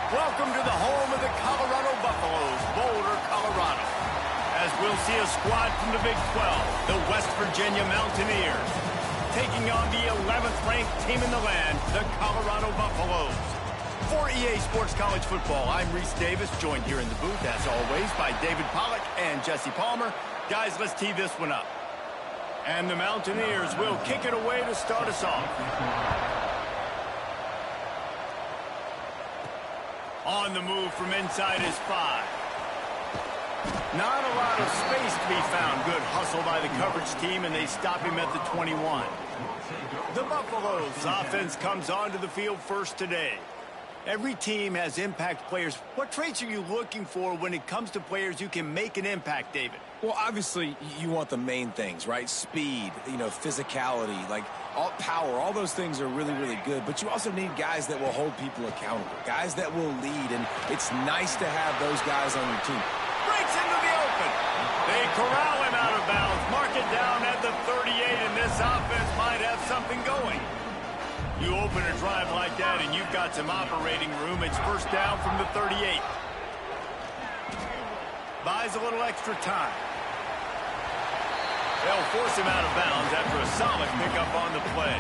Welcome to the home of the Colorado Buffaloes, Boulder, Colorado. As we'll see a squad from the Big 12, the West Virginia Mountaineers, taking on the 11th ranked team in the land, the Colorado Buffaloes. For EA Sports College Football, I'm Reese Davis, joined here in the booth, as always, by David Pollack and Jesse Palmer. Guys, let's tee this one up. And the Mountaineers will kick it away to start us off. On the move from inside is 5. Not a lot of space to be found. Good hustle by the coverage team, and they stop him at the 21. The Buffaloes offense comes onto the field first today. Every team has impact players. What traits are you looking for when it comes to players who can make an impact, David? Well, obviously, you want the main things, right? Speed, physicality, all power. All those things are really, really good. But you also need guys that will hold people accountable, guys that will lead. And it's nice to have those guys on your team. Breaks into the open. They corral him out of bounds. Mark it down at the 38, and this offense might have something going. You open a drive like that, and you've got some operating room. It's first down from the 38. Buys a little extra time. They'll force him out of bounds after a solid pickup on the play.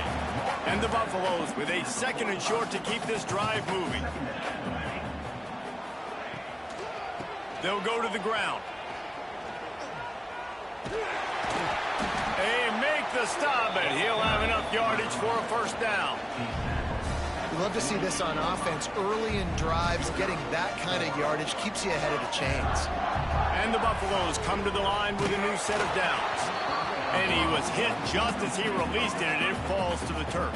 And the Buffaloes with a second and short to keep this drive moving. They'll go to the ground. They make the stop, and he'll have enough yardage for a first down. We love to see this on offense. Early in drives, getting that kind of yardage keeps you ahead of the chains. And the Buffaloes come to the line with a new set of downs. And he was hit just as he released it, and it falls to the turf.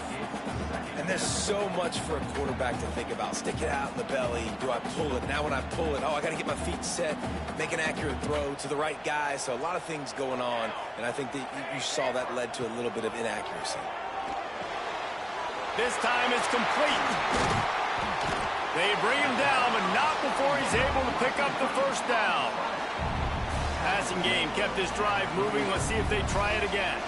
And there's so much for a quarterback to think about. Stick it out in the belly. Do I pull it? Now when I pull it, I got to get my feet set, make an accurate throw to the right guy. So a lot of things going on, and I think that you saw that led to a little bit of inaccuracy. This time it's complete. They bring him down, but not before he's able to pick up the first down. Passing game kept this drive moving. Let's see if they try it again.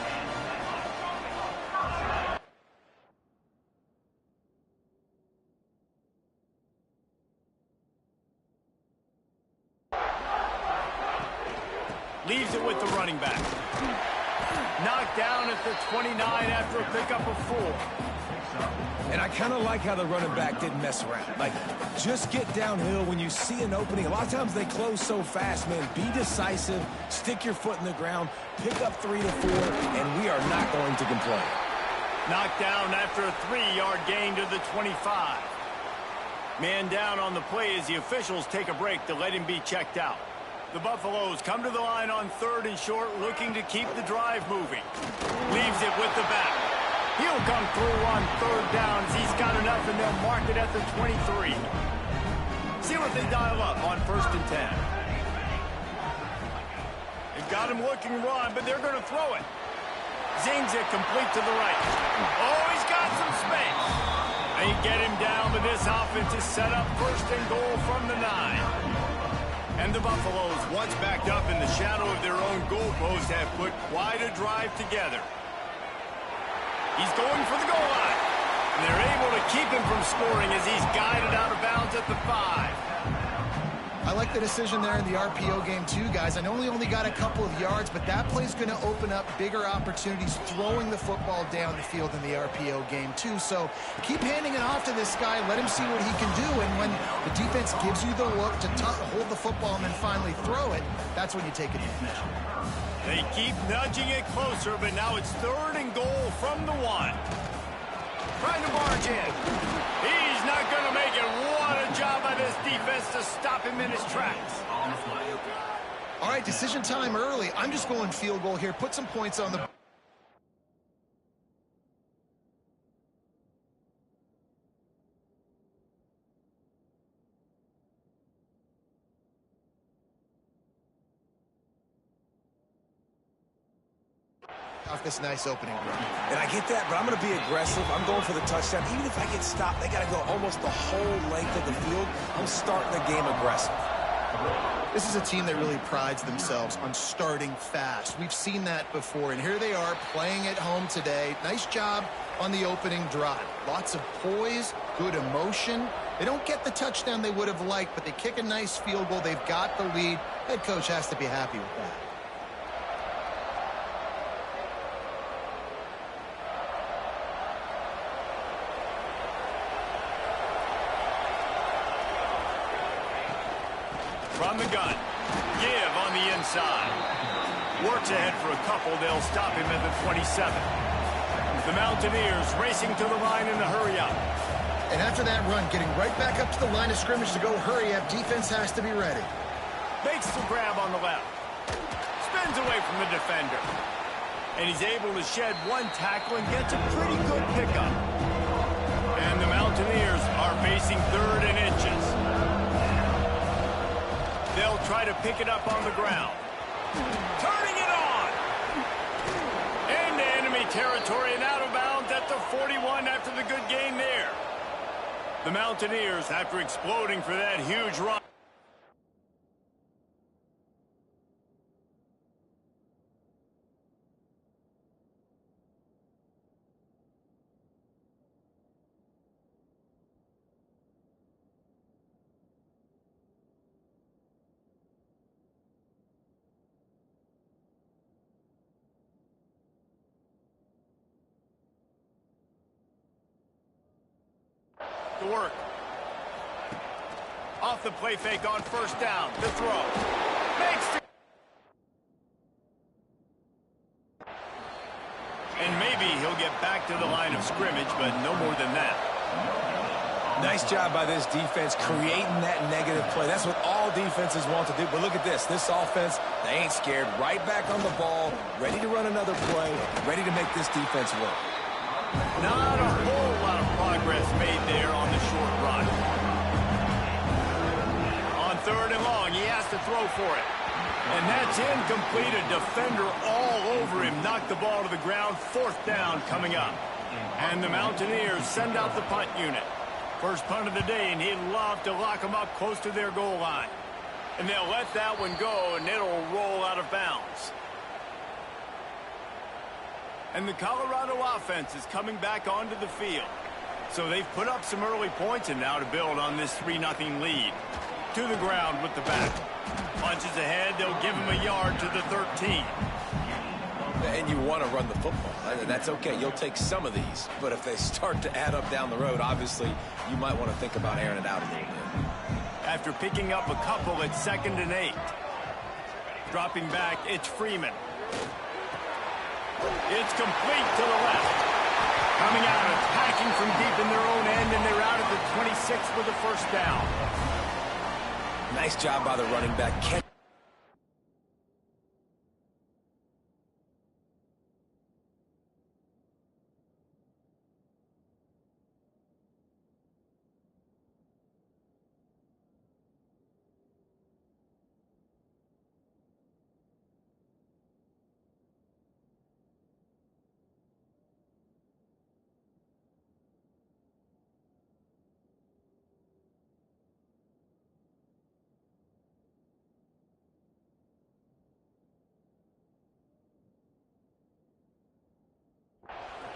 Leaves it with the running back. Knocked down at the 29 after a pickup of 4. And I kind of like how the running back didn't mess around. Just get downhill when you see an opening. A lot of times they close so fast, man. Be decisive, stick your foot in the ground, pick up 3 to 4, and we are not going to complain. Knocked down after a 3-yard gain to the 25. Man down on the play as the officials take a break to let him be checked out. The Buffaloes come to the line on 3rd and short, looking to keep the drive moving. Leaves it with the back. He'll come through on 3rd down as he's got enough, and they'll mark it at the 23. See what they dial up on 1st and 10. They've got him looking run, but they're going to throw it. Zings it complete to the right. Oh, he's got some space. They get him down, but this offense is set up 1st and goal from the 9. And the Buffaloes, once backed up in the shadow of their own goalpost, have put quite a drive together. He's going for the goal line. And they're able to keep him from scoring as he's guided out of bounds at the 5. I like the decision there in the RPO game too, guys. I know he only got a couple of yards, but that play's going to open up bigger opportunities throwing the football down the field in the RPO game too. So keep handing it off to this guy. Let him see what he can do. And when the defense gives you the look to hold the football and then finally throw it, that's when you take advantage. They keep nudging it closer, but now it's 3rd and goal from the 1. Trying to barge in. He's not going to make it. What a job by this defense to stop him in his tracks. All right, decision time early. I'm just going field goal here. Put some points on the... off this nice opening run. And I get that, but I'm going to be aggressive. I'm going for the touchdown. Even if I get stopped, they got to go almost the whole length of the field. I'm starting the game aggressive. This is a team that really prides themselves on starting fast. We've seen that before, and here they are playing at home today. Nice job on the opening drive. Lots of poise, good emotion, They don't get the touchdown they would have liked, but they kick a nice field goal. They've got the lead. Head coach has to be happy with that. From the gun, give on the inside. Works ahead for a couple. They'll stop him at the 27. The Mountaineers racing to the line in the hurry-up. And after that run, getting right back up to the line of scrimmage to go hurry up, defense has to be ready. Makes the grab on the left. Spins away from the defender. And he's able to shed one tackle and gets a pretty good pickup. And the Mountaineers are facing 3rd and inches. They'll try to pick it up on the ground. Turning it on! Into enemy territory and out of bounds at the 41 after the good gain there. The Mountaineers, after exploding for that huge run. To work. Off the play fake on 1st down. The throw. Makes the... And maybe he'll get back to the line of scrimmage, but no more than that. Nice job by this defense creating that negative play. That's what all defenses want to do. But look at this. This offense, they ain't scared. Right back on the ball, ready to run another play, ready to make this defense work. Not a whole lot of progress made there on the short run. On 3rd and long, he has to throw for it. And that's incomplete. A defender all over him. Knocked the ball to the ground. 4th down coming up. And the Mountaineers send out the punt unit. First punt of the day, and he'd love to lock them up close to their goal line. And they'll let that one go, and it'll roll out of bounds. And the Colorado offense is coming back onto the field. So they've put up some early points, and now to build on this 3-0 lead. To the ground with the back. Punches ahead, they'll give him a yard to the 13. And you want to run the football. That's okay. You'll take some of these. But if they start to add up down the road, obviously, you might want to think about airing it out a little bit. After picking up a couple at 2nd and 8. Dropping back, it's Freeman. It's complete to the left. Coming out, attacking from deep in their own end, and they're out at the 26 with a 1st down. Nice job by the running back.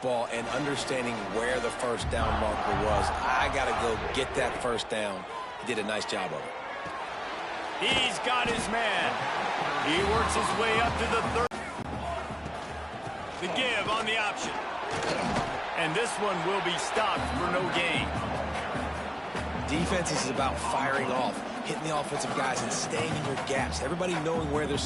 Ball and understanding where the 1st down marker was. I got to go get that 1st down. He did a nice job of it. He's got his man. He works his way up to the 3rd. The give on the option. And this one will be stopped for no gain. Defense is about firing off, hitting the offensive guys and staying in your gaps. Everybody knowing where they're...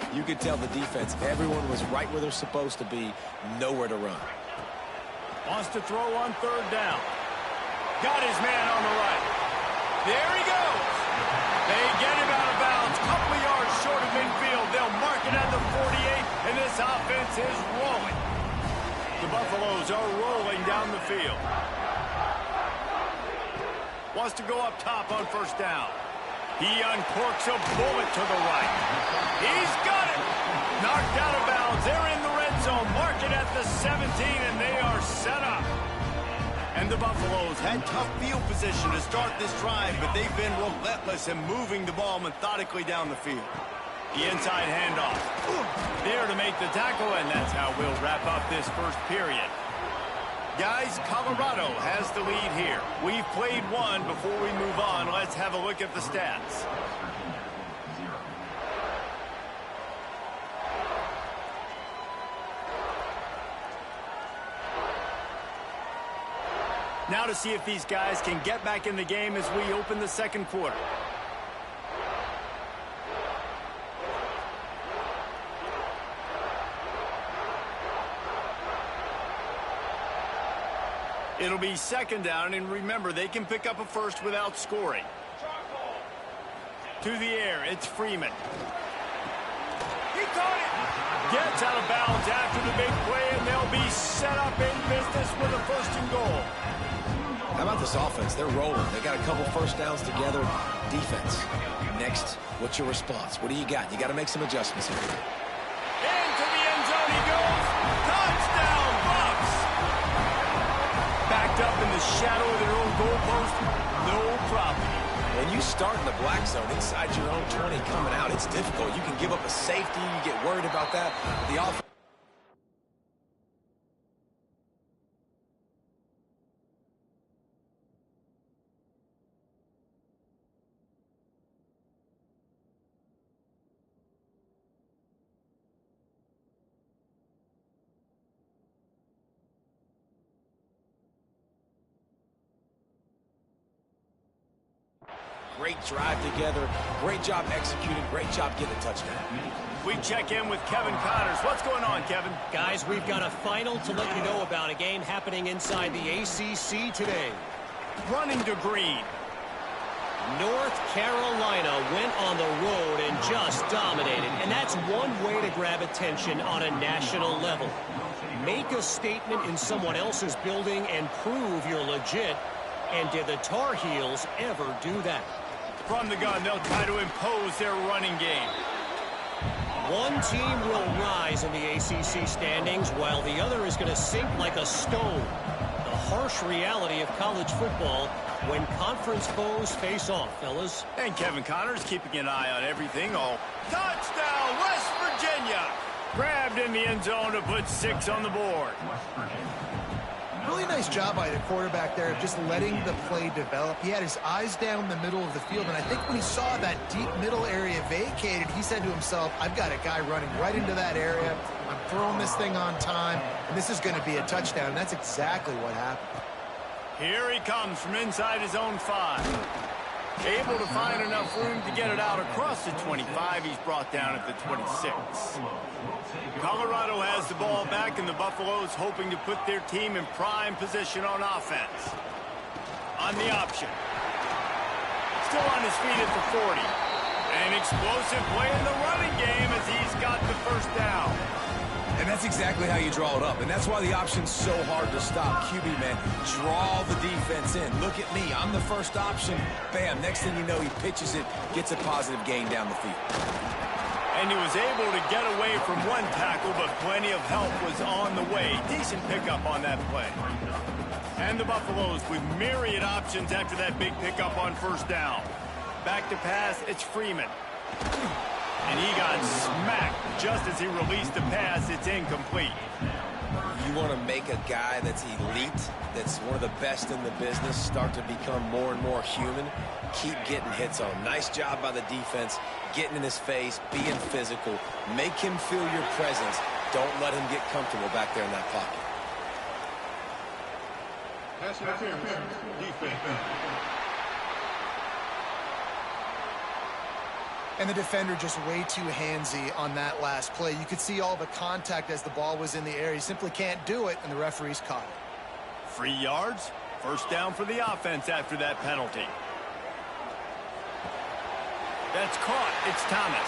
You could tell the defense, everyone was right where they're supposed to be, nowhere to run. Wants to throw on 3rd down. Got his man on the right. There he goes. They get him out of bounds. Couple of yards short of midfield. They'll mark it at the 48, and this offense is rolling. The Buffaloes are rolling down the field. Wants to go up top on 1st down. He uncorks a bullet to the right. He's got it. Knocked out of bounds. They're in the red zone. Mark it at the 17, and they are set up. And the Buffaloes had tough field position to start this drive, but they've been relentless in moving the ball methodically down the field. The inside handoff. There to make the tackle, and that's how we'll wrap up this 1st period. Guys, Colorado has the lead here. We've played one. Before we move on, let's have a look at the stats. Now to see if these guys can get back in the game as we open the second quarter. It'll be second down, and remember, they can pick up a first without scoring. To the air, it's Freeman. He caught it! Gets out of bounds after the big play, and they'll be set up in business with a first and goal. How about this offense? They're rolling. They got a couple first downs together. Defense. Next, what's your response? What do you got? You got to make some adjustments here. Into the end zone he goes. Touchdown, Bucks! Backed up in the shadow of their own goalpost. No problem. When you start in the black zone inside your own 20 coming out, it's difficult. You can give up a safety. You get worried about that. The offense. Great drive together. Great job executing. Great job getting a touchdown. We check in with Kevin Connors. What's going on, Kevin? Guys, we've got a final to let you know about, a game happening inside the ACC today. Running to green. North Carolina went on the road and just dominated, and that's one way to grab attention on a national level. Make a statement in someone else's building and prove you're legit. And did the Tar Heels ever do that? From the gun, they'll try to impose their running game. One team will rise in the ACC standings while the other is going to sink like a stone. The harsh reality of college football when conference foes face off, fellas. And Kevin Connors keeping an eye on everything. Oh, touchdown, West Virginia! Grabbed in the end zone to put 6 on the board. Really nice job by the quarterback there of just letting the play develop. He had his eyes down the middle of the field, and I think when he saw that deep middle area vacated, he said to himself, I've got a guy running right into that area. I'm throwing this thing on time, and this is going to be a touchdown. And that's exactly what happened. Here he comes from inside his own 5. Able to find enough room to get it out across the 25. He's brought down at the 26. Colorado has the ball back, and the Buffaloes hoping to put their team in prime position on offense. On the option. Still on his feet at the 40. An explosive play in the running game as he's got the first down. And that's exactly how you draw it up. And that's why the option's so hard to stop. QB, man, draw the defense in. Look at me. I'm the first option. Bam. Next thing you know, he pitches it, gets a positive gain down the field. And he was able to get away from one tackle, but plenty of help was on the way. Decent pickup on that play. And the Buffaloes with myriad options after that big pickup on first down. Back to pass, it's Freeman. And he got smacked just as he released the pass. It's incomplete. You want to make a guy that's elite, that's one of the best in the business, start to become more and more human. Keep getting hits on him. Nice job by the defense, getting in his face, being physical. Make him feel your presence. Don't let him get comfortable back there in that pocket. Pass interference, defense. And the defender just way too handsy on that last play. You could see all the contact as the ball was in the air. He simply can't do it, and the referee's caught it. 3 yards. First down for the offense after that penalty. That's caught. It's Thomas.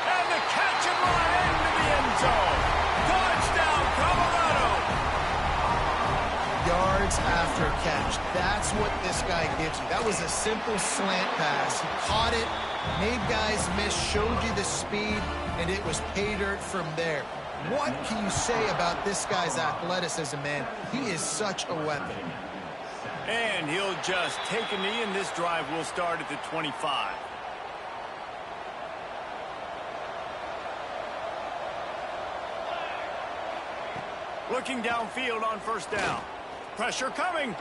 And the catch and run into the end zone. Touchdown, Colorado. Yards after catch. That's what this guy gives you. That was a simple slant pass. He caught it, made guys miss, showed you the speed, and it was pay dirt from there. What can you say about this guy's athleticism, man? He is such a weapon. And he'll just take a knee, and this drive will start at the 25. Looking downfield on first down. Pressure coming.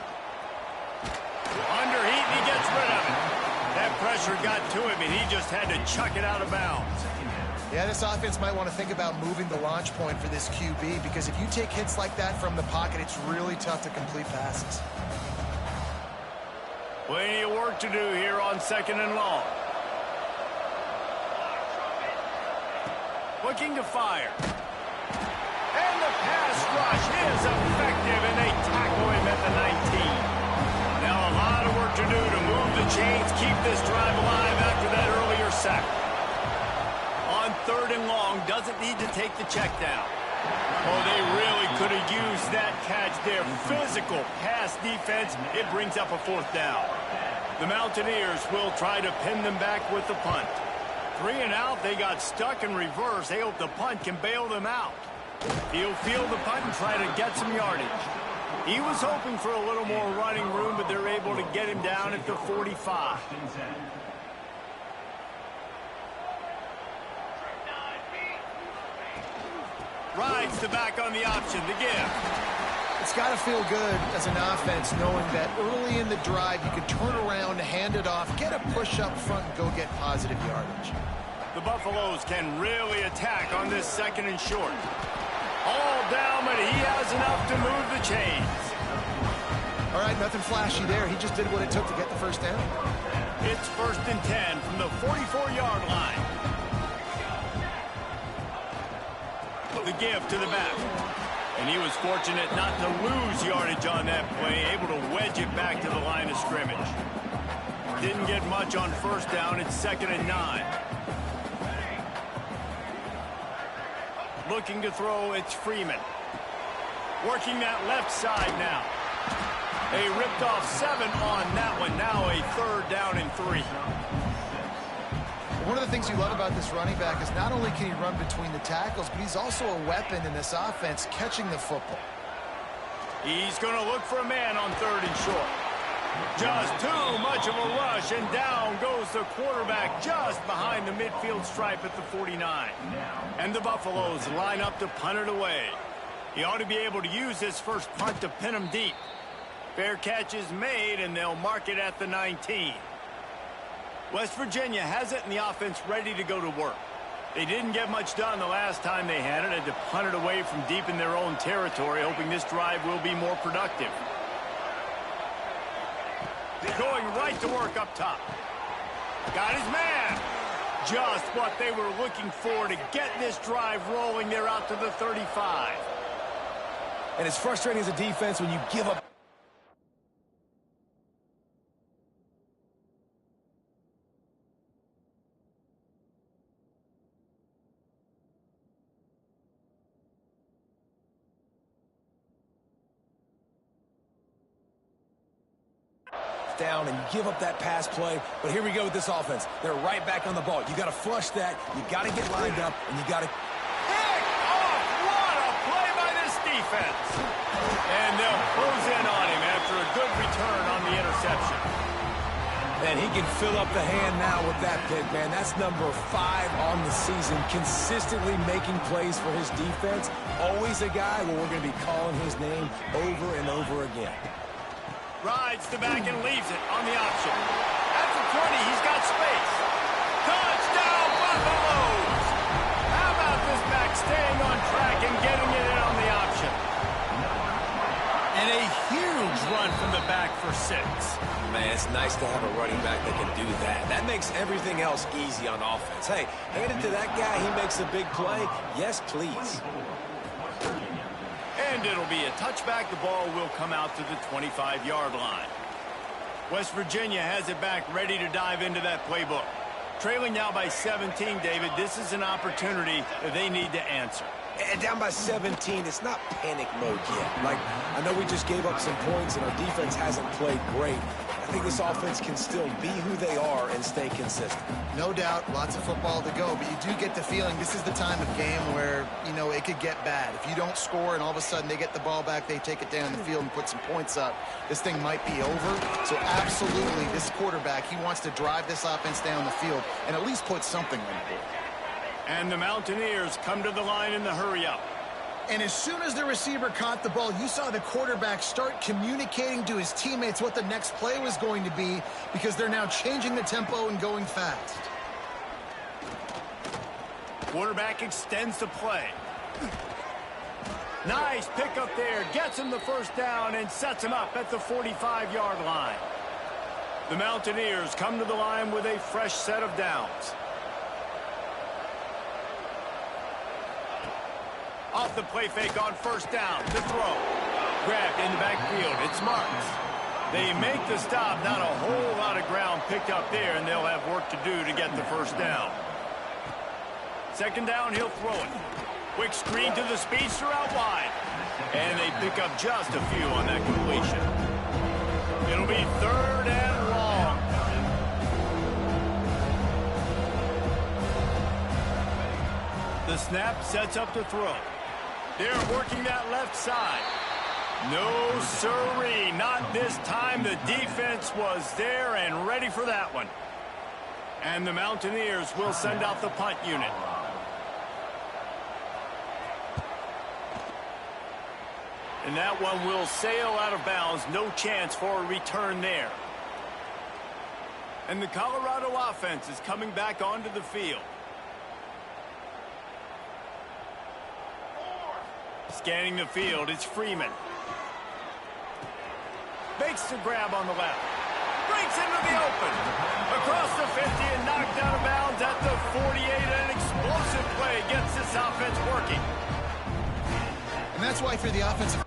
Underheat, and he gets rid of it. That pressure got to him, and he just had to chuck it out of bounds. Yeah, this offense might want to think about moving the launch point for this QB, because if you take hits like that from the pocket, it's really tough to complete passes. Plenty of work to do here on 2nd and long. Looking to fire. And the pass rush is effective, and they tackle him at the 19. Now a lot of work to do to move the chains, keep this drive alive after that earlier sack. On 3rd and long, doesn't need to take the check down. Oh, they really could have used that catch there. Physical pass defense. It brings up a 4th down. The Mountaineers will try to pin them back with the punt. 3 and out, they got stuck in reverse. They hope the punt can bail them out. He'll field the punt and try to get some yardage. He was hoping for a little more running room, but they're able to get him down at the 45. Rides the back on the option, the give. It's got to feel good as an offense knowing that early in the drive you can turn around, hand it off, get a push up front, and go get positive yardage. The Buffaloes can really attack on this 2nd and short. All down, but he has enough to move the chains. All right, nothing flashy there. He just did what it took to get the first down. It's 1st and 10 from the 44-yard line. The give to the back. And he was fortunate not to lose yardage on that play, able to wedge it back to the line of scrimmage. Didn't get much on first down. It's 2nd and 9. Looking to throw, it's Freeman. Working that left side now. They ripped off 7 on that one. Now a 3rd down and 3. One of the things you love about this running back is not only can he run between the tackles, but he's also a weapon in this offense catching the football. He's going to look for a man on 3rd and short. Just too much of a rush, and down goes the quarterback just behind the midfield stripe at the 49. And the Buffaloes line up to punt it away. He ought to be able to use this first punt to pin him deep. Fair catch is made, and they'll mark it at the 19. West Virginia has it, and the offense ready to go to work. They didn't get much done the last time they had it. Had to punt it away from deep in their own territory, hoping this drive will be more productive. Going right to work up top. Got his man. Just what they were looking for to get this drive rolling. They're out to the 35. And it's frustrating as a defense when you give up. Down and give up that pass play. But here we go with this offense. They're right back on the ball. You got to flush that. You got to get lined up, and you got to... Pick off! What a play by this defense! And they'll close in on him after a good return on the interception. And he can fill up the hand now with that pick, man. That's number 5 on the season, consistently making plays for his defense. Always a guy where we're going to be calling his name over and over again. Rides the back and leaves it on the option. At the 20, he's got space. Touchdown, Buffaloes! How about this back staying on track and getting it in on the option? And a huge run from the back for 6. Man, it's nice to have a running back that can do that. That makes everything else easy on offense. Hey, hand it to that guy. He makes a big play. Yes, please. And it'll be a touchback. The ball will come out to the 25-yard line. West Virginia has it back, ready to dive into that playbook. Trailing now by 17, David. This is an opportunity that they need to answer. And down by 17, it's not panic mode yet. Like, I know we just gave up some points and our defense hasn't played great. I think this offense can still be who they are and stay consistent. No doubt, lots of football to go, but you do get the feeling this is the time of game where, you know, it could get bad. If you don't score and all of a sudden they get the ball back, they take it down the field and put some points up, this thing might be over. So absolutely, this quarterback, he wants to drive this offense down the field and at least put something on the board. And the Mountaineers come to the line in the hurry-up. And as soon as the receiver caught the ball, you saw the quarterback start communicating to his teammates what the next play was going to be because they're now changing the tempo and going fast. Quarterback extends the play. Nice pickup there. Gets him the first down and sets him up at the 45-yard line. The Mountaineers come to the line with a fresh set of downs. Off the play fake on first down to throw. Grabbed in the backfield. It's Marks. They make the stop. Not a whole lot of ground picked up there, and they'll have work to do to get the first down. Second down, he'll throw it. Quick screen to the speedster out wide. And they pick up just a few on that completion. It'll be third and long. The snap sets up to throw. They're working that left side. No siree, not this time. The defense was there and ready for that one. And the Mountaineers will send out the punt unit. And that one will sail out of bounds. No chance for a return there. And the Colorado offense is coming back onto the field. Scanning the field, it's Freeman. Makes the grab on the left. Breaks into the open. Across the 50 and knocked out of bounds at the 48. An explosive play gets this offense working. And that's why for the offensive...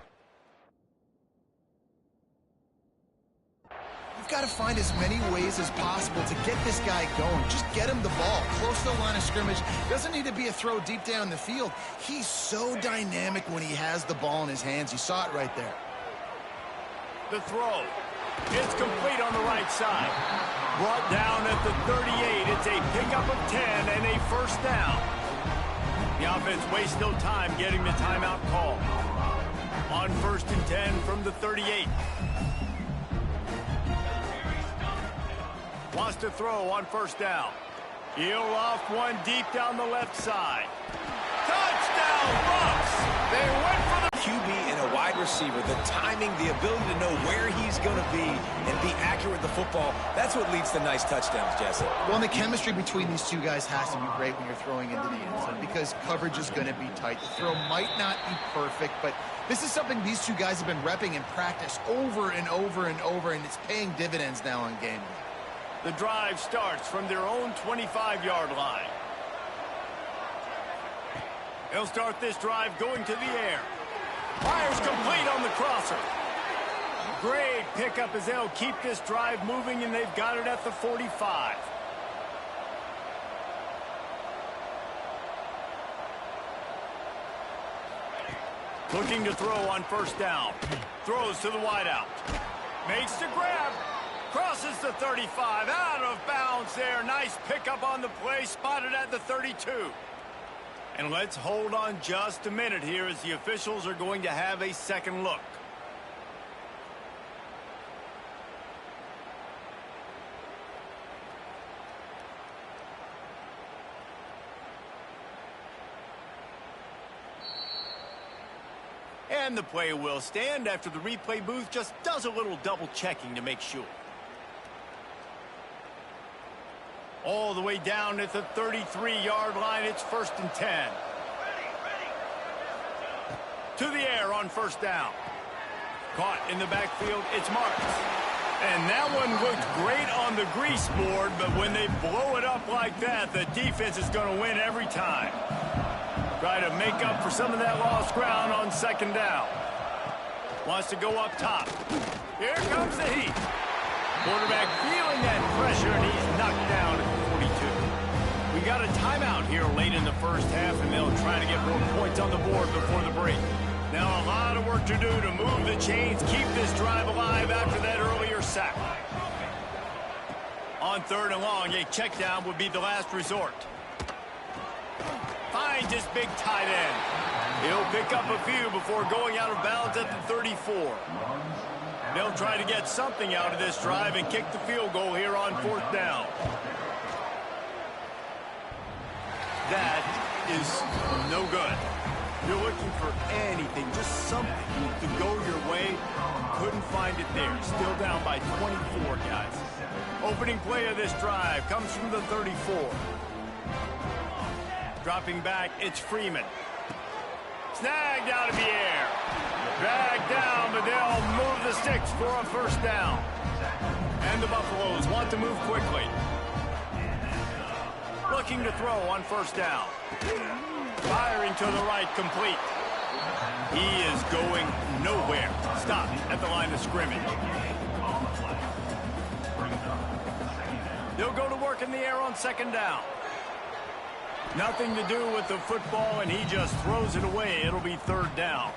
You've got to find as many ways as possible to get this guy going. Just get him the ball close to the line of scrimmage. Doesn't need to be a throw deep down the field. He's so dynamic when he has the ball in his hands. You saw it right there. The throw. It's complete on the right side. Brought down at the 38. It's a pickup of 10 and a first down. The offense wastes no time getting the timeout call. On 1st and 10 from the 38. Wants to throw on first down. He'll off one deep down the left side. Touchdown, Bucks! They went for the QB and a wide receiver, the timing, the ability to know where he's going to be and be accurate with the football, that's what leads to nice touchdowns, Jesse. Well, and the chemistry between these two guys has to be great when you're throwing into the end zone because coverage is going to be tight. The throw might not be perfect, but this is something these two guys have been repping in practice over and over and over, and it's paying dividends now on game day. The drive starts from their own 25-yard line. They'll start this drive going to the air. Fires complete on the crosser. Great pickup as they'll keep this drive moving, and they've got it at the 45. Looking to throw on first down. Throws to the wideout. Makes the grab. Crosses the 35, out of bounds there. Nice pickup on the play, spotted at the 32. And let's hold on just a minute here as the officials are going to have a second look. And the play will stand after the replay booth just does a little double checking to make sure. All the way down at the 33-yard line, it's 1st and 10. To the air on first down. Caught in the backfield, it's Marks. And that one looked great on the grease board, but when they blow it up like that, the defense is going to win every time. Try to make up for some of that lost ground on second down. Wants to go up top. Here comes the heat. Quarterback feeling that pressure, and he's knocked down at the 42. We got a timeout here late in the first half, and they'll try to get more points on the board before the break. Now a lot of work to do to move the chains, keep this drive alive after that earlier sack. On 3rd and long, a check down would be the last resort. Finds his big tight end. He'll pick up a few before going out of bounds at the 34. They'll try to get something out of this drive and kick the field goal here on 4th down. That is no good. You're looking for anything, just something to go your way. Couldn't find it there. Still down by 24, guys. Opening play of this drive comes from the 34. Dropping back, it's Freeman. Snagged out of the air. Dragged down, but they'll move the sticks for a first down. And the Buffaloes want to move quickly. Looking to throw on first down. Firing to the right, complete. He is going nowhere. Stop at the line of scrimmage. They'll go to work in the air on second down. Nothing to do with the football, and he just throws it away. It'll be third down.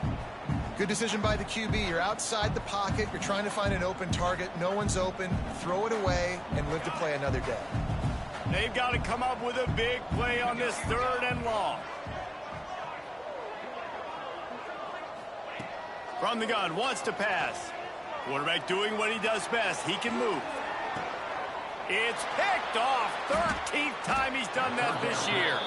Good decision by the QB. You're outside the pocket. You're trying to find an open target. No one's open. Throw it away and live to play another day. They've got to come up with a big play on this third and long. From the gun, wants to pass. Quarterback doing what he does best. He can move. It's picked off. 13th time he's done that this year.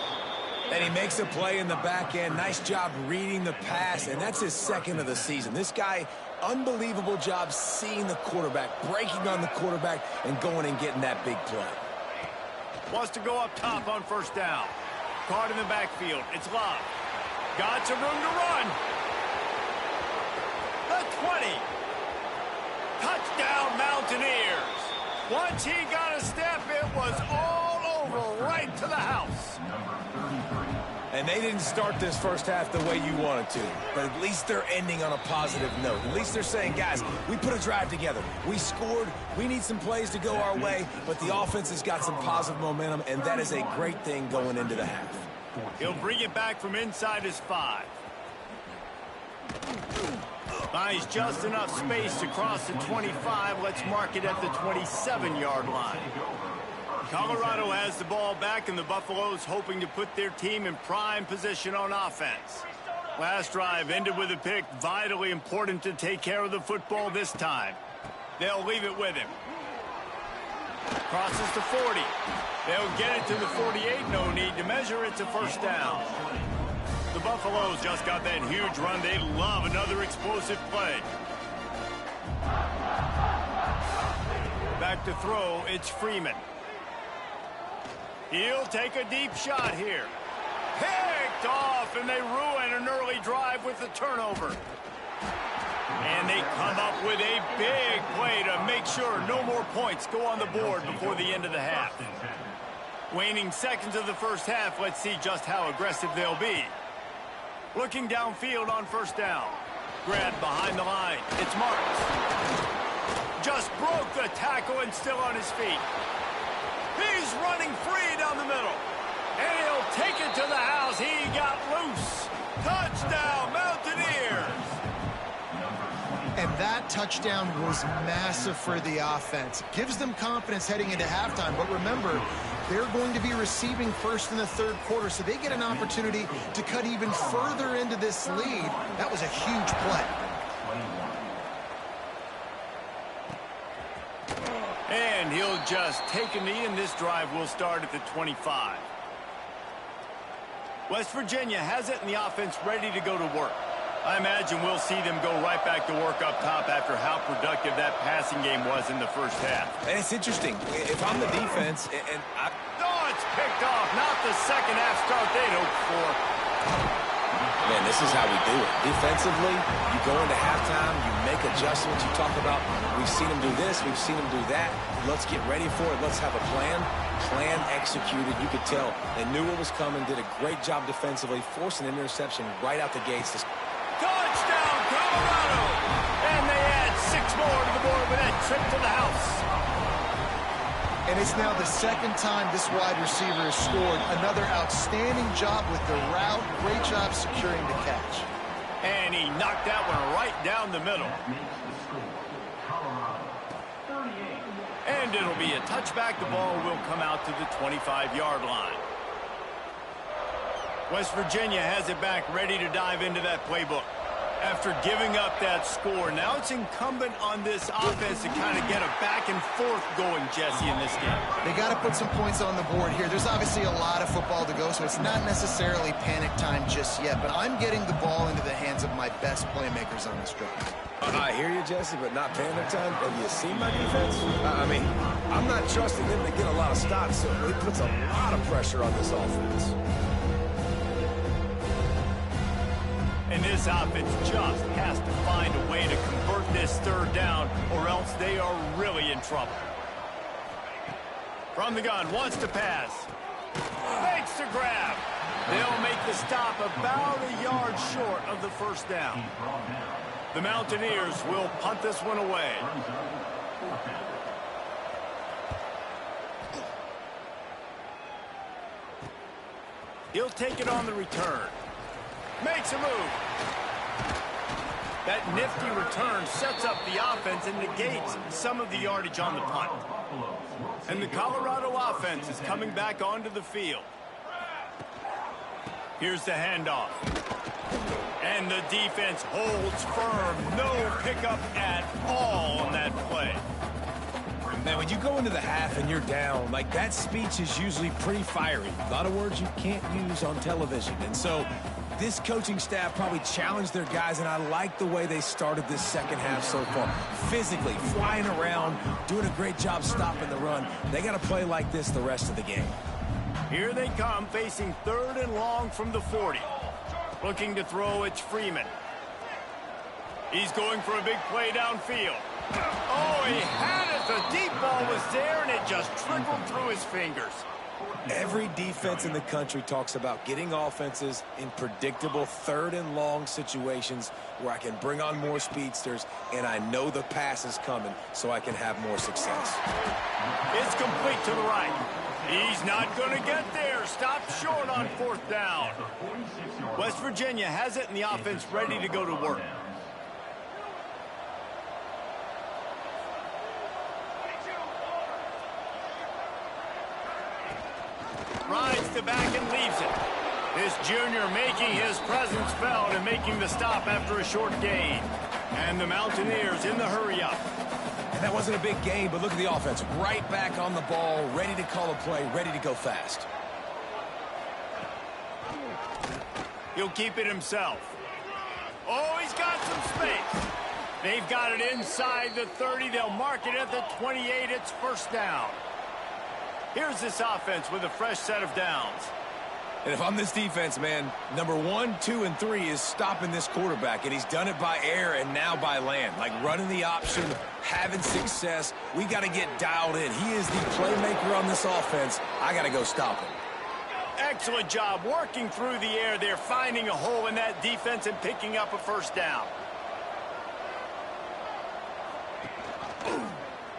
And he makes a play in the back end. Nice job reading the pass, and that's his second of the season. This guy, unbelievable job seeing the quarterback, breaking on the quarterback, and going and getting that big play. Wants to go up top on first down. Caught in the backfield. It's Love. Got some room to run. The 20. Touchdown, Mountaineers. Once he got a step, it was all over right to the house. And they didn't start this first half the way you wanted to, but at least they're ending on a positive note. At least they're saying, guys, we put a drive together. We scored. We need some plays to go our way, but the offense has got some positive momentum, and that is a great thing going into the half. He'll bring it back from inside his 5. Finds just enough space to cross the 25. Let's mark it at the 27-yard line. Colorado has the ball back, and the Buffaloes hoping to put their team in prime position on offense. Last drive ended with a pick. Vitally important to take care of the football this time. They'll leave it with him. Crosses the 40. They'll get it to the 48. No need to measure. It's a first down. The Buffaloes just got that huge run. They love another explosive play. Back to throw. It's Freeman. He'll take a deep shot here. Picked off, and they ruin an early drive with the turnover. And they come up with a big play to make sure no more points go on the board before the end of the half. Waning seconds of the first half, let's see just how aggressive they'll be. Looking downfield on first down. Grabbed behind the line. It's Marks. Just broke the tackle and still on his feet. He's running free down the middle. And he'll take it to the house. He got loose. Touchdown, Mountaineers. And that touchdown was massive for the offense. Gives them confidence heading into halftime. But remember, they're going to be receiving first in the third quarter, so they get an opportunity to cut even further into this lead. That was a huge play. And he'll just take a knee, and this drive will start at the 25. West Virginia has it, and the offense ready to go to work. I imagine we'll see them go right back to work up top after how productive that passing game was in the first half. And it's interesting. If I'm the defense, Oh, it's picked off. Not the second half start they'd hoped for. Man, this is how we do it. Defensively, you go into halftime, you make adjustments. You talk about, we've seen them do this, we've seen them do that. Let's get ready for it. Let's have a plan. Plan executed. You could tell they knew what was coming, did a great job defensively, forced an interception right out the gates. Touchdown, Colorado! And they add 6 more to the board with that trip to the house. And it's now the second time this wide receiver has scored. Another outstanding job with the route. Great job securing the catch. And he knocked that one right down the middle. And it'll be a touchback. The ball will come out to the 25-yard line. West Virginia has it back, ready to dive into that playbook. After giving up that score, now it's incumbent on this offense to kind of get a back and forth going, Jesse, in this game. They got to put some points on the board here. There's obviously a lot of football to go, so it's not necessarily panic time just yet, but I'm getting the ball into the hands of my best playmakers on this drive. I hear you, Jesse, but not panic time. Have you seen my defense? I mean, I'm not trusting them to get a lot of stops, so it puts a lot of pressure on this offense. And this offense just has to find a way to convert this third down, or else they are really in trouble. From the gun, wants to pass. Makes the grab. They'll make the stop about a yard short of the first down. The Mountaineers will punt this one away. He'll take it on the return. Makes a move. That nifty return sets up the offense and negates some of the yardage on the punt. And the Colorado offense is coming back onto the field. Here's the handoff. And the defense holds firm. No pickup at all on that play. Man, when you go into the half and you're down, like, that speech is usually pretty fiery. A lot of words you can't use on television. And so this coaching staff probably challenged their guys, and I like the way they started this second half so far. Physically, flying around, doing a great job stopping the run. They got to play like this the rest of the game. Here they come, facing 3rd and long from the 40. Looking to throw, it's Freeman. He's going for a big play downfield. Oh, he had it. The deep ball was there, and it just trickled through his fingers. Every defense in the country talks about getting offenses in predictable 3rd and long situations where I can bring on more speedsters, and I know the pass is coming, so I can have more success. It's complete to the right. He's not going to get there. Stop short on 4th down. West Virginia has it, and the offense ready to go to work. Rides the back and leaves it. This junior making his presence felt and making the stop after a short gain. And the Mountaineers in the hurry-up. That wasn't a big game, but look at the offense. Right back on the ball, ready to call a play, ready to go fast. He'll keep it himself. Oh, he's got some space. They've got it inside the 30. They'll mark it at the 28. It's 1st down. Here's this offense with a fresh set of downs. And if I'm this defense, man, number 1, 2, and 3 is stopping this quarterback, and he's done it by air and now by land. Like running the option, having success. We got to get dialed in. He is the playmaker on this offense. I got to go stop him. Excellent job working through the air. They're finding a hole in that defense and picking up a 1st down.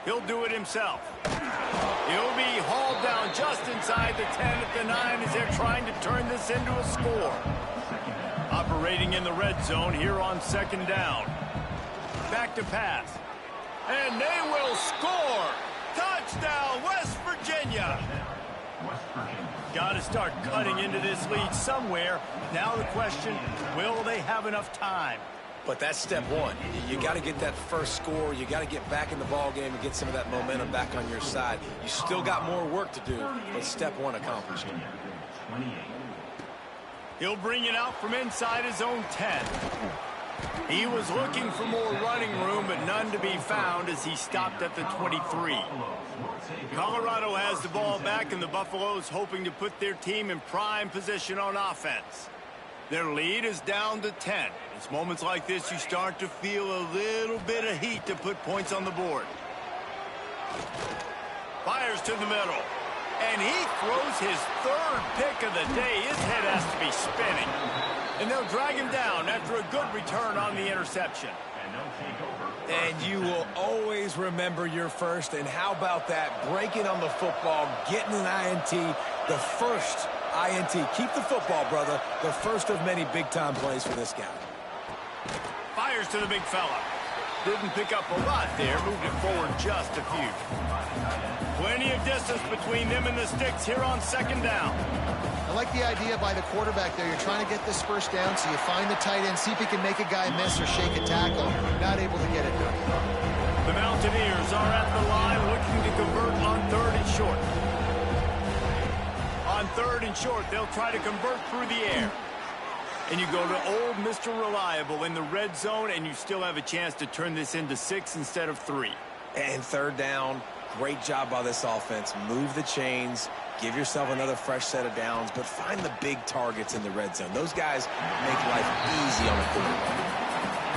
He'll do it himself. He'll be hauled down just inside the 10 at the 9 as they're trying to turn this into a score. Operating in the red zone here on 2nd down. Back to pass. And they will score. Touchdown, West Virginia. Got to start cutting into this lead somewhere. Now the question, will they have enough time? But that's step 1. You got to get that first score. You got to get back in the ball game and get some of that momentum back on your side. You still got more work to do, but step 1 accomplished. He'll bring it out from inside his own 10. He was looking for more running room, but none to be found as he stopped at the 23. Colorado has the ball back, and the Buffaloes hoping to put their team in prime position on offense. Their lead is down to 10. It's moments like this you start to feel a little bit of heat to put points on the board. Fires to the middle. And he throws his 3rd pick of the day. His head has to be spinning. And they'll drag him down after a good return on the interception. And you will always remember your first. And how about that? Breaking on the football, getting an INT, the first INT. Keep the football, brother. The first of many big-time plays for this guy. Fires to the big fella. Didn't pick up a lot there, moved it forward just a few. Plenty of distance between them and the sticks here on second down. I like the idea by the quarterback there. You're trying to get this first down, so you find the tight end, see if he can make a guy miss or shake a tackle. Not able to get it done. The Mountaineers are at the line looking to convert on 3rd and short. On 3rd and short, they'll try to convert through the air. And you go to old Mr. Reliable in the red zone, and you still have a chance to turn this into 6 instead of 3. And 3rd down, great job by this offense. Move the chains, give yourself another fresh set of downs, but find the big targets in the red zone. Those guys make life easy on the quarterback.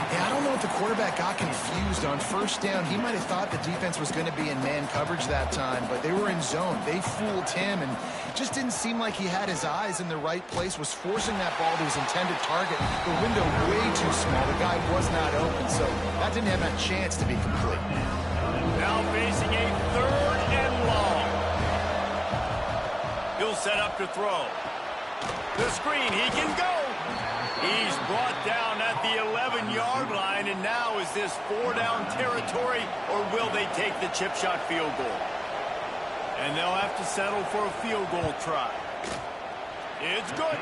Yeah, I don't know if the quarterback got confused on 1st down. He might have thought the defense was going to be in man coverage that time, but they were in zone. They fooled him, and just didn't seem like he had his eyes in the right place, was forcing that ball to his intended target. The window way too small. The guy was not open, so that didn't have a chance to be complete. Now facing a 3rd and long. He'll set up to throw. The screen, he can go. He's brought down at the 11-yard line, and now is this 4-down territory, or will they take the chip shot field goal? And they'll have to settle for a field goal try. It's good.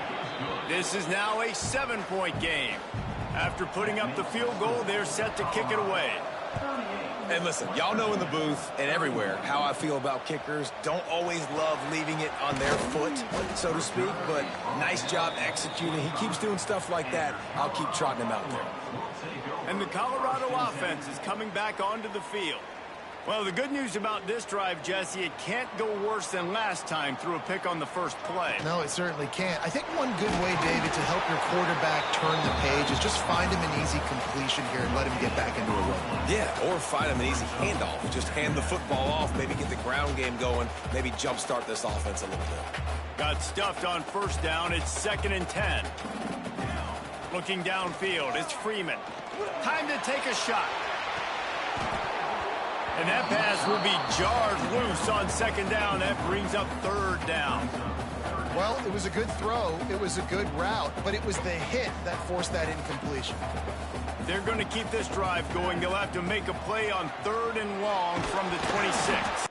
This is now a 7-point game. After putting up the field goal, they're set to kick it away. And listen, y'all know in the booth and everywhere how I feel about kickers. Don't always love leaving it on their foot, so to speak, but nice job executing. He keeps doing stuff like that. I'll keep trotting him out there. And the Colorado offense is coming back onto the field. Well, the good news about this drive, Jesse, it can't go worse than last time through a pick on the first play. No, it certainly can't. I think one good way, David, to help your quarterback turn the page is just find him an easy completion here and let him get back into a rhythm. Yeah, or find him an easy handoff. Just hand the football off, maybe get the ground game going, maybe jumpstart this offense a little bit. Got stuffed on 1st down. It's 2nd and 10. Looking downfield, it's Freeman. Time to take a shot. And that pass will be jarred loose on 2nd down. That brings up 3rd down. Well, it was a good throw. It was a good route, but it was the hit that forced that incompletion. They're going to keep this drive going. They'll have to make a play on 3rd and long from the 26.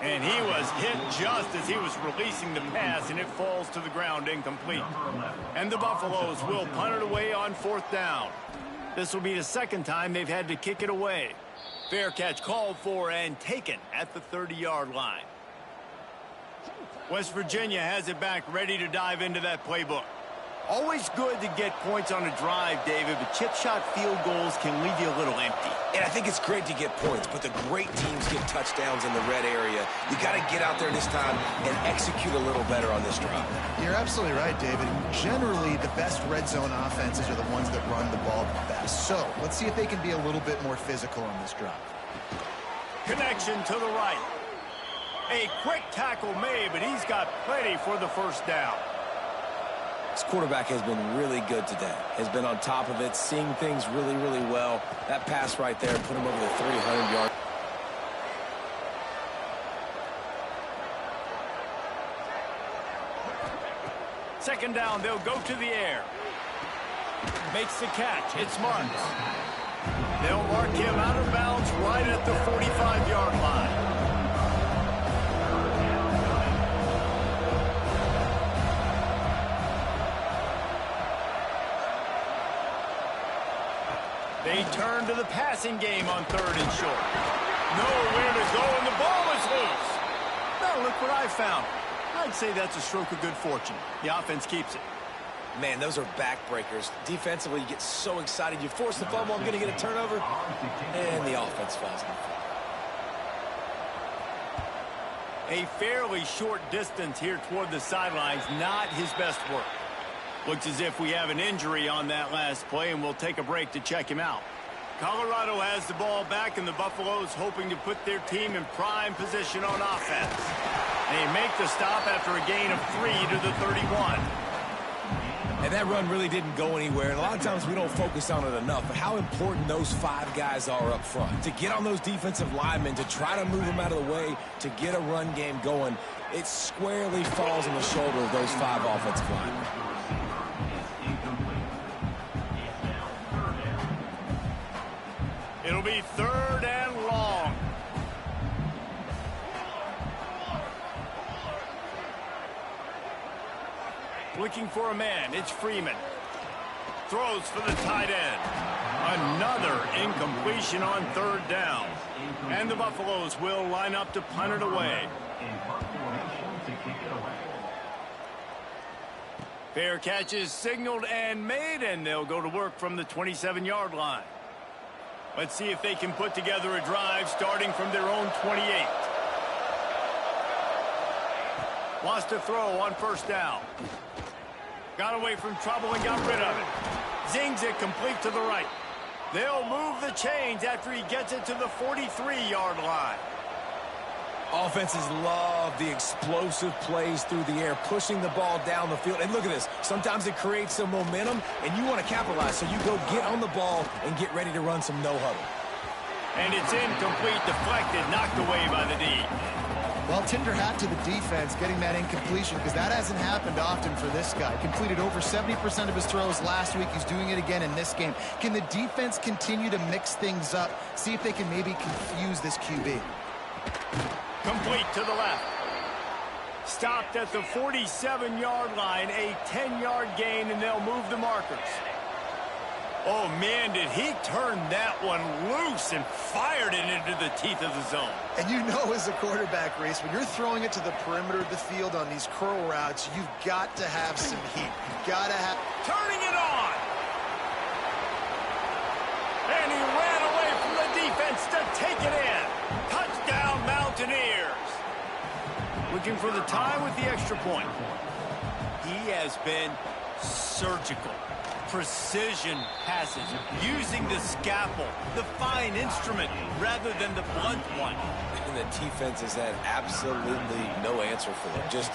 And he was hit just as he was releasing the pass, and it falls to the ground incomplete. And the Buffaloes will punt it away on 4th down. This will be the 2nd time they've had to kick it away. Fair catch called for and taken at the 30-yard line. West Virginia has it back, ready to dive into that playbook. Always good to get points on a drive, David, but chip shot field goals can leave you a little empty. And I think it's great to get points, but the great teams get touchdowns in the red area. You got to get out there this time and execute a little better on this drive. You're absolutely right, David. Generally, the best red zone offenses are the ones that run the ball the best. So let's see if they can be a little bit more physical on this drive. Connection to the right. A quick tackle made, but he's got plenty for the 1st down. This quarterback has been really good today. Has been on top of it, seeing things really, really well. That pass right there put him over the 300-yard. Second down, they'll go to the air. Makes the catch. It's Marks. They'll mark him out of bounds right at the 45-yard line. They turn to the passing game on 3rd and short. Nowhere to go, and the ball is loose. Now look what I found. I'd say that's a stroke of good fortune. The offense keeps it. Man, those are backbreakers. Defensively, you get so excited. You force the fumble, I'm going to get a turnover, and the offense falls on the field. A fairly short distance here toward the sidelines, not his best work. Looks as if we have an injury on that last play, and we'll take a break to check him out. Colorado has the ball back, and the Buffaloes hoping to put their team in prime position on offense. They make the stop after a gain of 3 to the 31. And that run really didn't go anywhere. And a lot of times we don't focus on it enough. But how important those 5 guys are up front. To get on those defensive linemen, to try to move them out of the way, to get a run game going, it squarely falls on the shoulder of those 5 offensive linemen. It'll be 3rd and long. Looking for a man. It's Freeman. Throws for the tight end. Another incompletion on 3rd down. And the Buffaloes will line up to punt it away. Fair catch is signaled and made, and they'll go to work from the 27-yard line. Let's see if they can put together a drive starting from their own 28. Wants to throw on 1st down. Got away from trouble and got rid of it. Zings it complete to the right. They'll move the chains after he gets it to the 43-yard line. Offenses love the explosive plays through the air, pushing the ball down the field. And look at this. Sometimes it creates some momentum, and you want to capitalize. So you go get on the ball and get ready to run some no-huddle. And it's incomplete, deflected, knocked away by the D. Well, Tinder hat to the defense getting that incompletion because that hasn't happened often for this guy. Completed over 70% of his throws last week. He's doing it again in this game. Can the defense continue to mix things up? See if they can maybe confuse this QB. Complete to the left. Stopped at the 47-yard line, a 10-yard gain, and they'll move the markers. Oh, man, did he turn that one loose and fired it into the teeth of the zone. And you know as a quarterback, Reese, when you're throwing it to the perimeter of the field on these curl routes, you've got to have some heat. You've got to have... Turning it on! And he ran away from the defense to take it in. Touchdown, Mountaineers! Looking for the tie with the extra point. He has been surgical. Precision passes, using the scalpel, the fine instrument, rather than the blunt one. And the defense has had absolutely no answer for him. Just,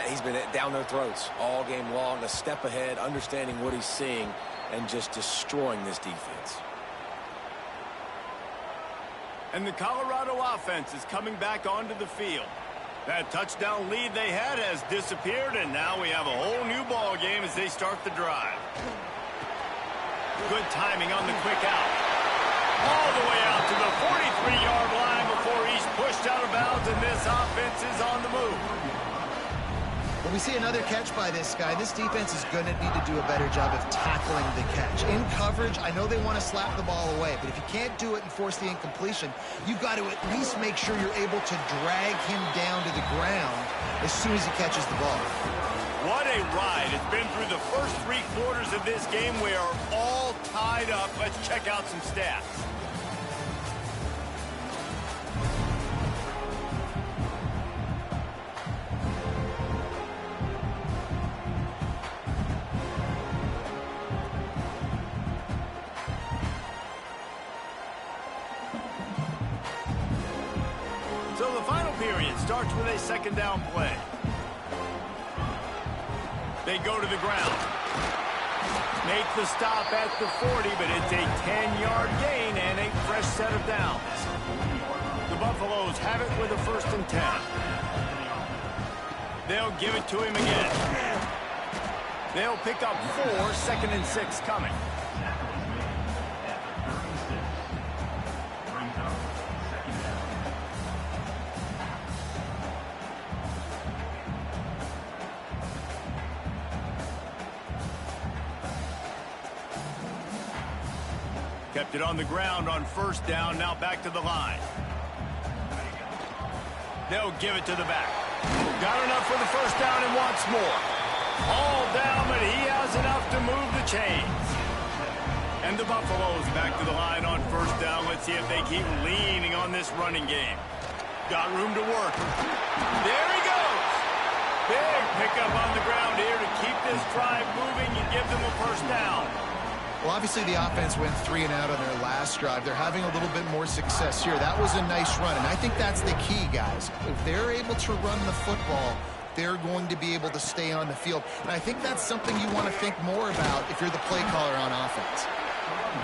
he's been down their throats all game long, a step ahead, understanding what he's seeing, and just destroying this defense. And the Colorado offense is coming back onto the field. That touchdown lead they had has disappeared, and now we have a whole new ball game as they start the drive. Good timing on the quick out. All the way out to the 43-yard line before he's pushed out of bounds, and this offense is on the move. When we see another catch by this guy, this defense is going to need to do a better job of tackling the catch. In coverage, I know they want to slap the ball away, but if you can't do it and force the incompletion, you've got to at least make sure you're able to drag him down to the ground as soon as he catches the ball. What a ride. It's been through the first 3 quarters of this game. We are all tied up. Let's check out some stats. So the final period starts with a 2nd down play. They go to the ground. Make the stop at the 40, but it's a 10-yard gain and a fresh set of downs. The Buffaloes have it with a 1st and 10. They'll give it to him again. They'll pick up 4, 2nd and 6 coming. Kept it on the ground on first down, now back to the line. They'll give it to the back. Got enough for the first down and wants more. All down, but he has enough to move the chains. And the Buffaloes back to the line on first down. Let's see if they keep leaning on this running game. Got room to work. There he goes. Big pickup on the ground here to keep this drive moving and give them a first down. Well, obviously the offense went 3 and out on their last drive. They're having a little bit more success here. That was a nice run, and I think that's the key, guys. If they're able to run the football, they're going to be able to stay on the field. And I think that's something you want to think more about if you're the play caller on offense.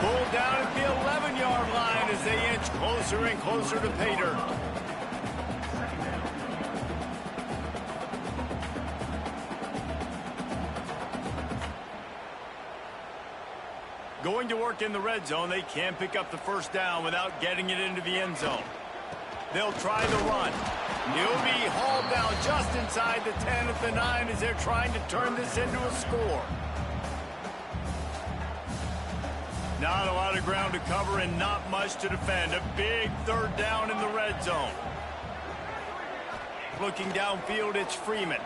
Pulled down at the 11-yard line as they inch closer and closer to pay dirt. Going to work in the red zone. They can't pick up the first down without getting it into the end zone. They'll try the run. He'll be hauled down just inside the 10 at the 9 as they're trying to turn this into a score. Not a lot of ground to cover and not much to defend. A big third down in the red zone. Looking downfield, it's Freeman.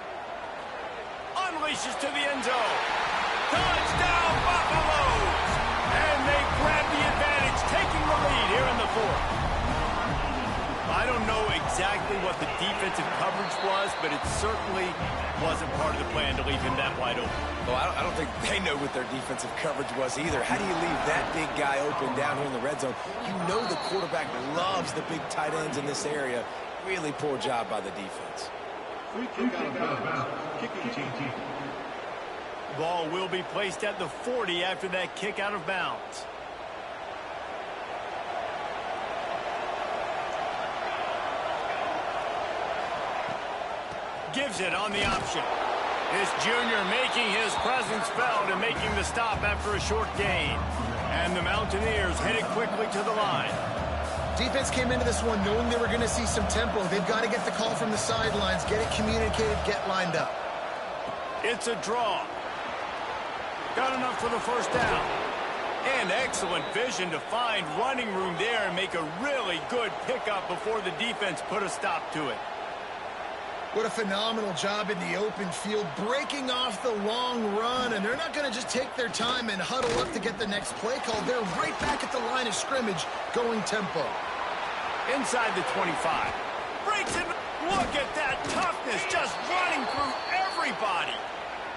Unleashes to the end zone. Touchdown, Buffaloes! And they grab the advantage, taking the lead here in the fourth. I don't know exactly what the defensive coverage was, but it certainly wasn't part of the plan to leave him that wide open. Well, I don't think they know what their defensive coverage was either. How do you leave that big guy open down here in the red zone? You know the quarterback loves the big tight ends in this area. Really poor job by the defense. Free kick out of bounds. Kicking team. Ball will be placed at the 40 after that kick out of bounds. Gives it on the option. This junior making his presence felt and making the stop after a short gain. And the Mountaineers headed quickly to the line. Defense came into this one knowing they were going to see some tempo. They've got to get the call from the sidelines, get it communicated, get lined up. It's a draw. Got enough for the first down. And excellent vision to find running room there and make a really good pickup before the defense put a stop to it. What a phenomenal job in the open field, breaking off the long run, and they're not going to just take their time and huddle up to get the next play call. They're right back at the line of scrimmage, going tempo. Inside the 25. Breaks it. Look at that toughness, just running through everybody.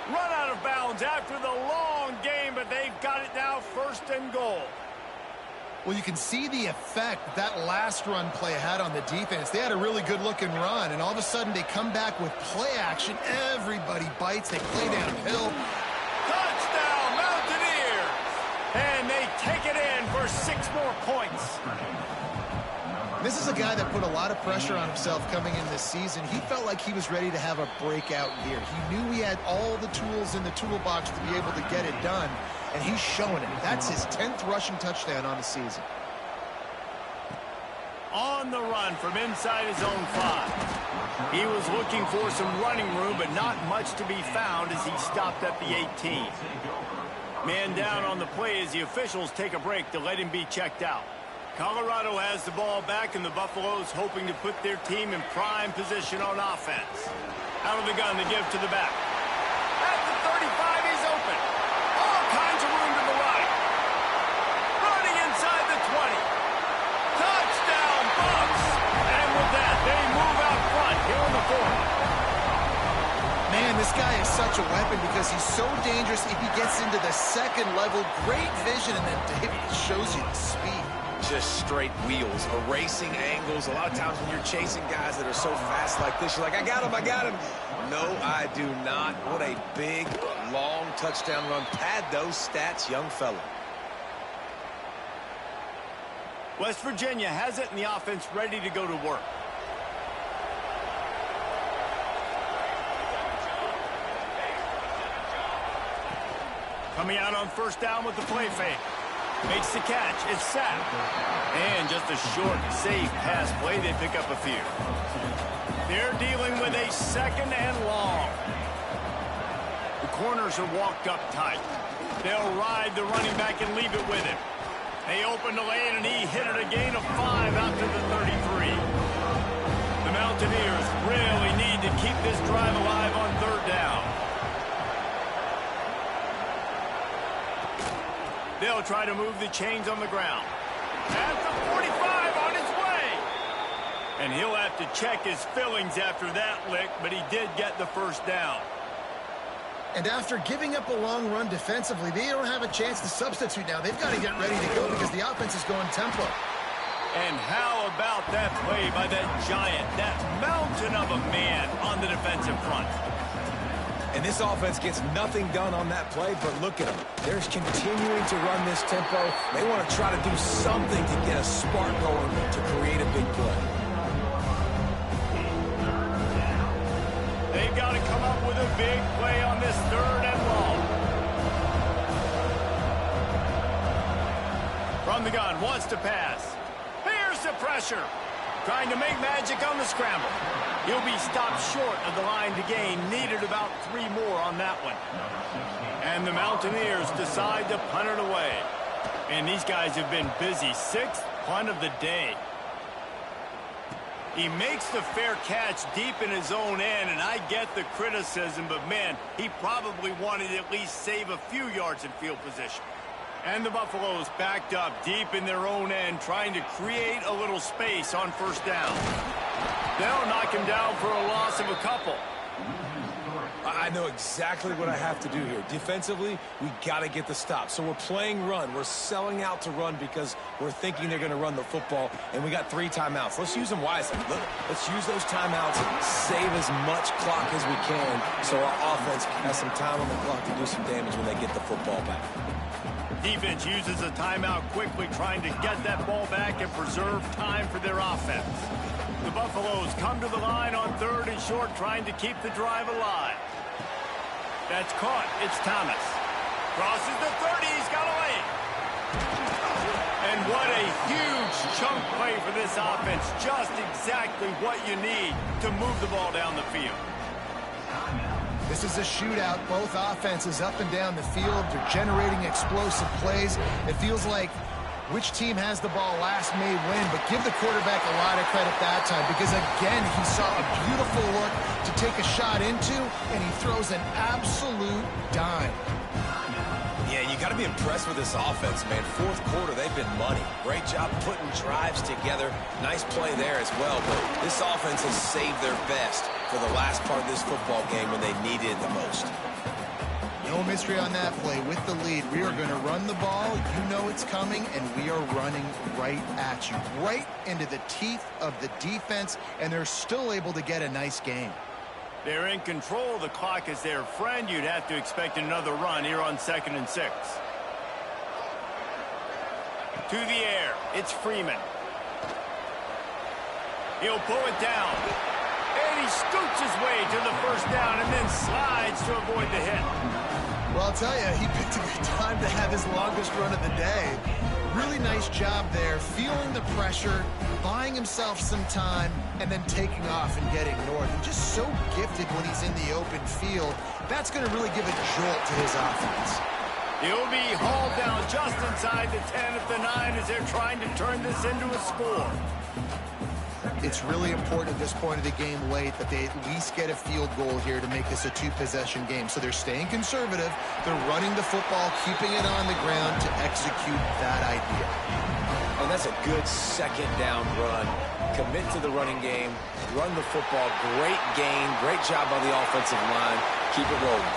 Run out of bounds after the long game, but they've got it now first and goal. Well, you can see the effect that last run play had on the defense. They had a really good-looking run, and all of a sudden they come back with play action. Everybody bites. They play downhill. Touchdown, Mountaineers! And they take it in for 6 more points. This is a guy that put a lot of pressure on himself coming in this season. He felt like he was ready to have a breakout year. He knew he had all the tools in the toolbox to be able to get it done, and he's showing it. That's his 10th rushing touchdown on the season. On the run from inside his own 5. He was looking for some running room, but not much to be found as he stopped at the 18. Man down on the play as the officials take a break to let him be checked out. Colorado has the ball back, and the Buffaloes hoping to put their team in prime position on offense. Out of the gun, they give to the back. At the 35, he's open. All kinds of room to the right. Running inside the 20. Touchdown, Bucks! And with that, they move out front here in the fourth. Man, this guy is such a weapon because he's so dangerous if he gets into the second level. Great vision, and then David shows you the speed. Just straight wheels, erasing angles. A lot of times when you're chasing guys that are so fast like this, you're like, I got him. No, I do not. What a big, long touchdown run. Pad those stats, young fella. West Virginia has it in the offense ready to go to work. Coming out on first down with the play fake. Makes the catch. It's sacked. And just a short, safe pass play. They pick up a few. They're dealing with a second and long. The corners are walked up tight. They'll ride the running back and leave it with him. They opened the lane, and he hit it a gain of 5 out to the 33. The Mountaineers really need to keep this drive alive on 3rd down. They'll try to move the chains on the ground. At the 45 on his way. And he'll have to check his fillings after that lick, but he did get the 1st down. And after giving up a long run defensively, they don't have a chance to substitute now. They've got to get ready to go because the offense is going tempo. And how about that play by that giant, that mountain of a man on the defensive front? And this offense gets nothing done on that play, but look at them. They're continuing to run this tempo. They want to try to do something to get a spark going to create a big play. They've got to come up with a big play on this 3rd and long. From the gun, wants to pass. Here's the pressure. Trying to make magic on the scramble. He'll be stopped short of the line to gain. Needed about 3 more on that one. And the Mountaineers decide to punt it away. And these guys have been busy. 6th punt of the day. He makes the fair catch deep in his own end, and I get the criticism, but man, he probably wanted to at least save a few yards in field position. And the Buffaloes backed up deep in their own end, trying to create a little space on 1st down. They'll knock him down for a loss of a couple. I know exactly what I have to do here. Defensively, we got to get the stop. So we're playing run. We're selling out to run because we're thinking they're going to run the football, and we got 3 timeouts. Let's use them wisely. Let's use those timeouts and save as much clock as we can so our offense has some time on the clock to do some damage when they get the football back. Defense uses a timeout quickly, trying to get that ball back and preserve time for their offense. The Buffaloes come to the line on 3rd and short, trying to keep the drive alive. That's caught. It's Thomas. Crosses the 30. He's got a lane. And what a huge chunk play for this offense. Just exactly what you need to move the ball down the field. This is a shootout. Both offenses up and down the field. They're generating explosive plays. It feels like which team has the ball last may win, but give the quarterback a lot of credit that time because, again, he saw a beautiful look to take a shot into, and he throws an absolute dime. Yeah, you got to be impressed with this offense, man. 4th quarter, they've been money. Great job putting drives together. Nice play there as well, but this offense has saved their best for the last part of this football game when they needed it the most. No mystery on that play. With the lead, we are going to run the ball. You know it's coming, and we are running right at you, right into the teeth of the defense, and they're still able to get a nice game. They're in control. The clock is their friend. You'd have to expect another run here on 2nd and 6. To the air. It's Freeman. He'll pull it down. And he scoots his way to the 1st down and then slides to avoid the hit. Well, I'll tell you, he picked a good time to have his longest run of the day. Really nice job there, feeling the pressure, buying himself some time, and then taking off and getting north. And just so gifted when he's in the open field. That's going to really give a jolt to his offense. He'll be hauled down just inside the 10 at the 9 as they're trying to turn this into a score. It's really important at this point of the game late that they at least get a field goal here to make this a 2-possession game. So they're staying conservative. They're running the football, keeping it on the ground to execute that idea. And that's a good 2nd down run. Commit to the running game, run the football. Great gain, great job by the offensive line. Keep it rolling.